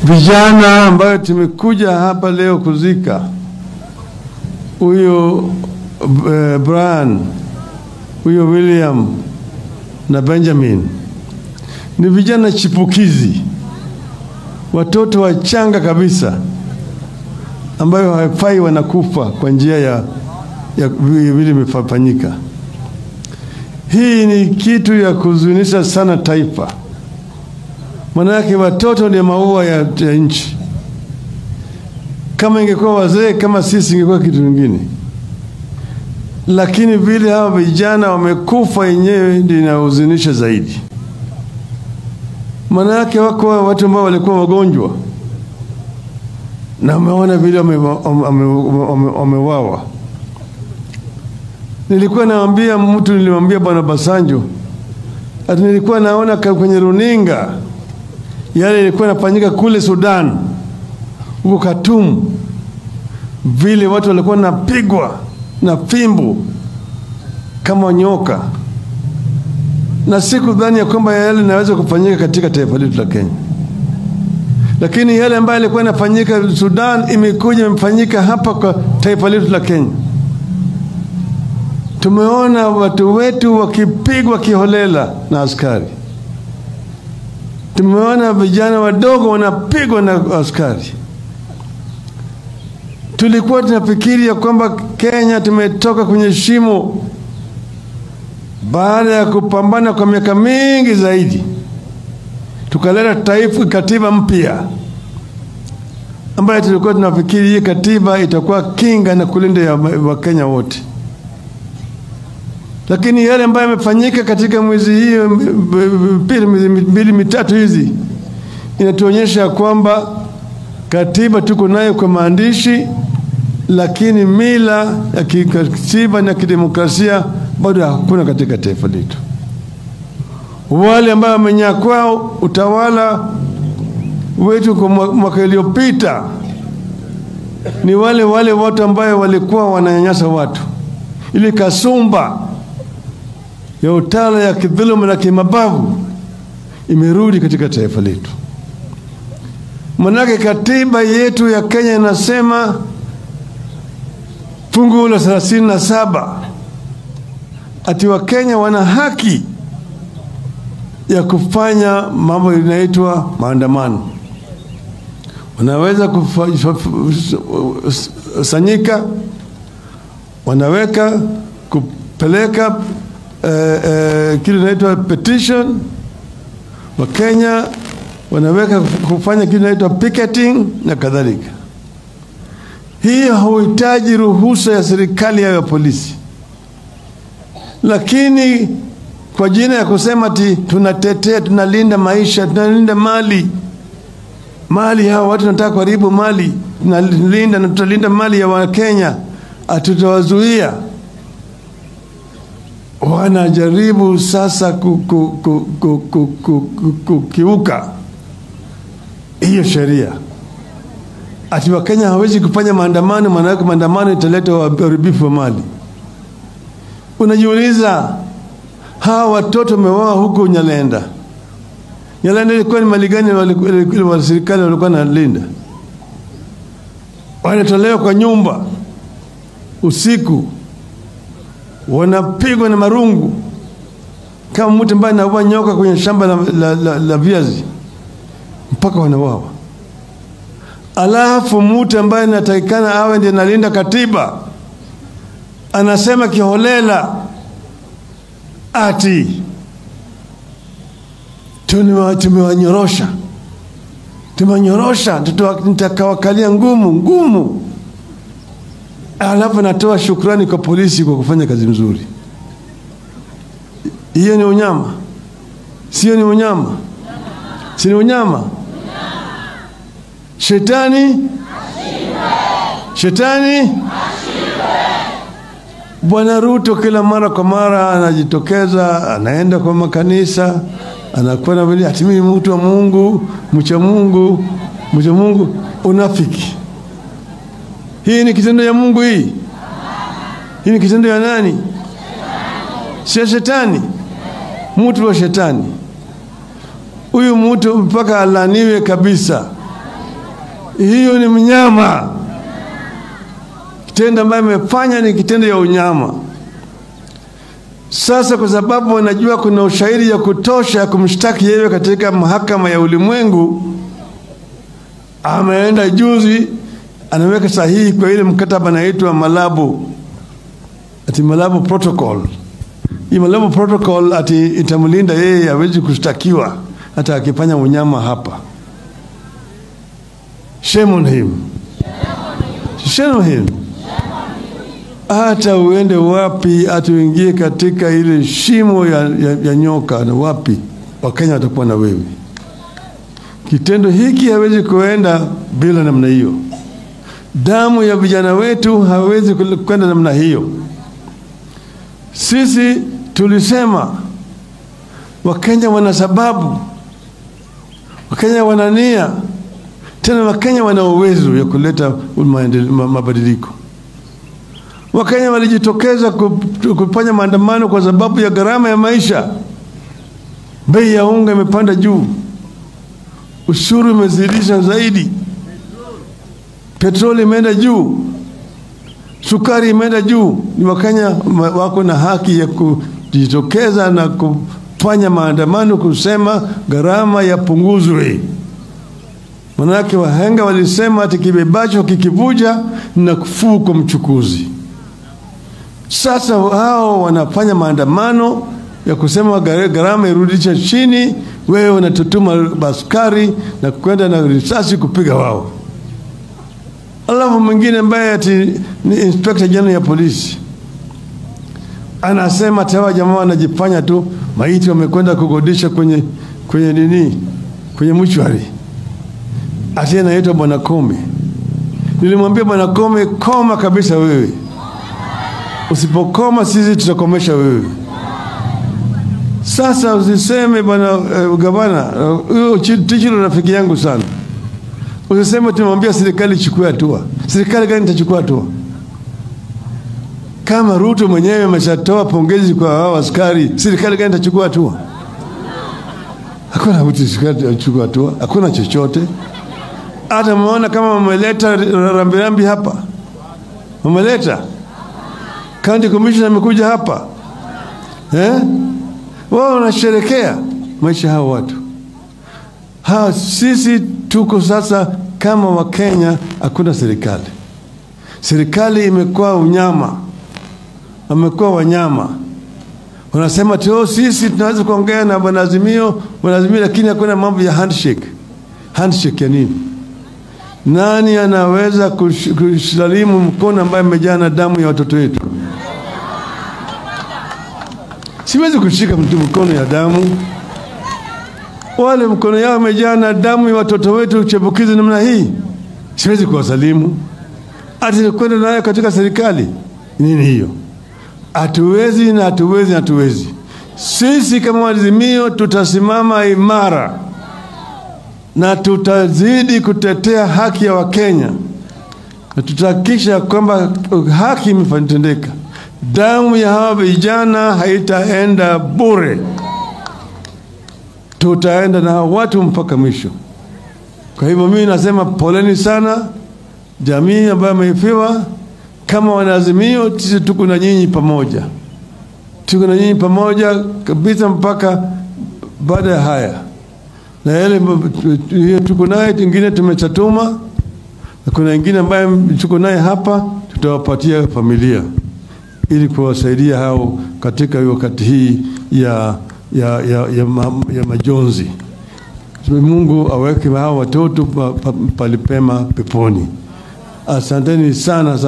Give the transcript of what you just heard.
Vijana ambayo tumekuja hapa leo kuzika huyo Brian, huyo William na Benjamin ni vijana chipukizi, watoto wachanga kabisa ambayo haifai wanakufa kwa njia ya vile imefanyika. Hii ni kitu ya kuzunisha sana taifa. Maana yake watoto ni maua ya nchi. Kama ingekuwa wazee kama sisi ingekuwa kitu kingine. Lakini vile hawa vijana wamekufa yenyewe ndio inahuzunisha zaidi. Maana yake wako watu ambao walikuwa wagonjwa na umeona vile wamewawa. Nilikuwa nilimwambia Bwana Basanjo ati nilikuwa naona kwenye runinga yale ilikuwa inafanyika kule Sudan, huko Khartoum, vile watu walikuwa napigwa na fimbo kama nyoka, na sikudhani ya kwamba yale inaweza kufanyika katika taifa letu la Kenya. Lakini yale ambayo ilikuwa inafanyika Sudan imekuja imefanyika hapa kwa taifa letu la Kenya. Tumeona watu wetu wakipigwa kiholela na askari. Tumeona vijana wadogo wanapigwa na askari. Tulikuwa tunafikiri ya kwamba Kenya tumetoka kwenye shimo baada ya kupambana kwa miaka mingi zaidi. Tukaleta taifa katiba mpya ambayo tulikuwa tunafikiri hii katiba itakuwa kinga na kulinda wa Kenya wote. Lakini yale ambayo yamefanyika katika mwezi hiyo mbili mitatu hizi inatuonyesha kwamba katiba tuko nayo kwa maandishi, lakini mila ya kikatiba na kidemokrasia bado hakuna katika taifa letu. Wale ambao wamenyakua utawala wetu kwa mwaka uliopita ni wale watu ambao walikuwa wananyanyasa watu. Ile kasumba ya utawala ya kidhuluma na kimabavu imerudi katika taifa letu. Manake katiba yetu ya Kenya inasema fungu la 37 ati wa Kenya wana haki ya kufanya mambo inaitwa maandamano. Wanaweza kusanyika, wanaweka kupeleka kile inaitwa petition. Wa Kenya wanaweka kufanya kile inaitwa picketing na kadhalika. Hii hauhitaji ruhusa ya serikali ya polisi. Lakini kwa jina ya kusema ati tunatetea, tunalinda maisha, tunalinda mali hao watu wanataka kuharibu mali, tunalinda na tutalinda mali ya Wakenya, atutawazuia. Wanajaribu sasa kukiuka hiyo sheria. Ati Wakenya hawezi kufanya maandamano, maana yake maandamano italeta uharibifu wa mali. Unajiuliza, hawa watoto wameuawa huko Nyalenda. Nyalenda ilikuwa ni mali gani wale serikali walikuwa wanalinda? Wanatolewa kwa nyumba usiku, wanapigwa na marungu kama mtu ambaye anaua nyoka kwenye shamba la viazi mpaka wanauawa. Alafu mtu ambaye anatakikana awe ndiye analinda katiba anasema kiholela ati tumewanyorosha, nitakawakalia ngumu. Alafu natoa shukrani kwa polisi kwa kufanya kazi nzuri. Hiyo ni unyama? Sio ni unyama? Si ni unyama? Shetani ashindwe. Shetani ashindwe. Bwana Ruto kila mara kwa mara anajitokeza, anaenda kwa makanisa, anakuwa na vile ati mimi mtu wa Mungu, mcha Mungu. Unafiki. Hii ni kitendo ya Mungu hii? Hii ni kitendo ya nani? Si shetani? Mtu wa shetani. Huyu mtu mpaka alaniwe kabisa. Hiyo ni mnyama. Kitendo ambayo amefanya ni kitendo ya unyama. Sasa kwa sababu wanajua kuna ushahidi ya kutosha kumshtaki yeye katika mahakama ya ulimwengu, ameenda juzi anaweka sahihi kwa ile mkataba unaitwa Malabo, ati Malabo Protocol. Hii Malabo Protocol ati itamlinda yeye hawezi kushtakiwa hata akifanya unyama hapa. Shame on him. Shame on him. Hata uende wapi, atuingie katika ile shimo ya nyoka na wapi, Wakenya watakuwa na wewe. Kitendo hiki hawezi kuenda bila namna hiyo. Damu ya vijana wetu hawezi kwenda namna hiyo. Sisi tulisema Wakenya wana sababu, Wakenya wana nia, tena Wakenya wana uwezo ya kuleta mabadiliko. Wakenya walijitokeza kufanya maandamano kwa sababu ya gharama ya maisha. Bei ya unga imepanda juu, ushuru umezidisha zaidi, petroli imeenda juu, sukari imeenda juu. Ni Wakenya wako na haki ya kujitokeza na kufanya maandamano kusema gharama yapunguzwe. Manake wahenga walisema ati kibebacho kikivuja na kufuu kwa mchukuzi. Sasa hao wanafanya maandamano ya kusema gharama irudisha chini, wewe unatutuma baskari na kwenda na risasi kupiga wao. Alafu mwingine ambaye ati ni Inspector General ya polisi anasema tawa jamaa wanajifanya tu maiti wamekwenda kugodisha kwenye mchuari. Ati anaitwa Bwana Kome. Nilimwambia Bwana Kome, koma kabisa wewe. Usipokoma sisi tutakomesha wewe. Sasa usiseme bwana gavana, huyo Tichilo rafiki yangu sana. Usiseme tumwambia serikali ichukue hatua. Serikali gani itachukua hatua? Kama Ruto mwenyewe ameshatoa pongezi kwa hao askari, serikali gani itachukua hatua? Hakuna mtu itachukua hatua, hakuna chochote. Hata muona kama wameleta rambirambi hapa. Wameleta County Commissioner amekuja hapa. Wao wanasherekea maisha hao watu. Sisi tuko sasa kama Wakenya, hakuna serikali. Serikali imekuwa unyama. Wamekuwa wanyama. Wanasema tu sisi tunaweza kuongea na Bwana Azimio lakini hakuna mambo ya handshake. Handshake ya nini? Nani anaweza kusalimu mkono ambaye umejaa na damu ya watoto wetu? Siwezi kushika mtu mkono ya damu. Wale mkono yao umejaa na damu ya watoto wetu chebukizi namna hii, siwezi kuwasalimu. Ati kwenda nayo katika serikali nini hiyo? Hatuwezi. Sisi kama Azimio tutasimama imara na tutazidi kutetea haki ya Wakenya, na tutahakikisha kwamba haki imefanyika. Damu ya hawa vijana haitaenda bure. Tutaenda na watu mpaka mwisho. Kwa hivyo mimi nasema poleni sana jamii ambayo imefiwa. Kama Wanaazimio sisi tuko na nyinyi pamoja. Tuko na nyinyi pamoja kabisa mpaka baada ya haya. Na yale tuko naye ingine tumechatuma, na kuna ingine ambayo tuko naye hapa tutawapatia familia ili kuwasaidia hao katika wakati hii ya majonzi. Mungu aweke hao watoto palipema peponi. Asanteni sana.